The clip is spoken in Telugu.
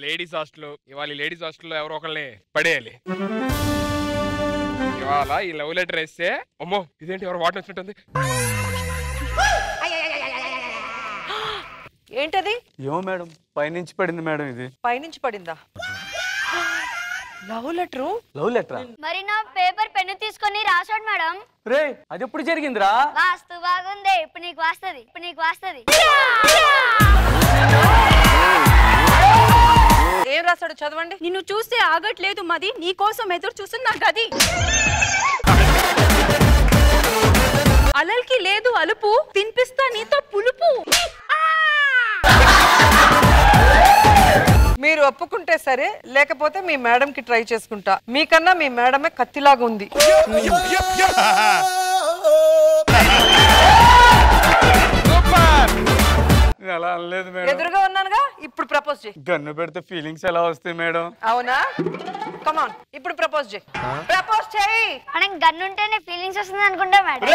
లేడీస్ హాస్టల్ ఇవాళ లేడీస్ హాస్టల్లో ఎవరో ఒకళ్ళని పడేయాలి. ఇవాళ ఈ లవ్ లెటర్ వేస్తే అమ్మో ఇదేంటి ఎవరు వాటర్ వచ్చినట్టుంది. ఏంటది? ఏమో మేడం పైనుంచి పడింది మేడం. ఇది పైనుంచి పడిందా? Love letter? లవ్ లెటరా? మరి నా పేపర్ పెన్ను తీసుకొని రాసాడు మేడం. రే అది ఎప్పుడు జరిగిందిరా? వాస్తు బాగుంది, ఇప్పుడు నీకు వాస్తది, ఇప్పుడు నీకు వాస్తది. ఏం రాసాడు చదవండి. నిన్ను చూస్తే ఆగట్లేదు మది, నీ కోసం ఎదురు చూస్తున్నా గది. అలల్కి లేదు అలుపు, తినిపిస్తా నీతో పులుపు. మీరు ఒప్పుకుంటే సరే, లేకపోతే మీ మేడం కి ట్రై చేసుకుంటా. మీకన్నా మీ మేడమే కత్తిలాగా ఉంది. అలా అనలేదు మేడం. ఎదురుగా ఉన్నానుగా, ఇప్పుడు ప్రపోజ్ చేయి. గన్ను పెడితే ఫీలింగ్స్ ఎలా వస్తాయి మేడం? అవునా? కమాన్ ఇప్పుడు ప్రపోజ్ చేయి. ప్రపోజ్ చేయి. మనం గన్ను ఉంటేనే ఫీలింగ్స్ వస్తుంది అనుకుంటా మేడం.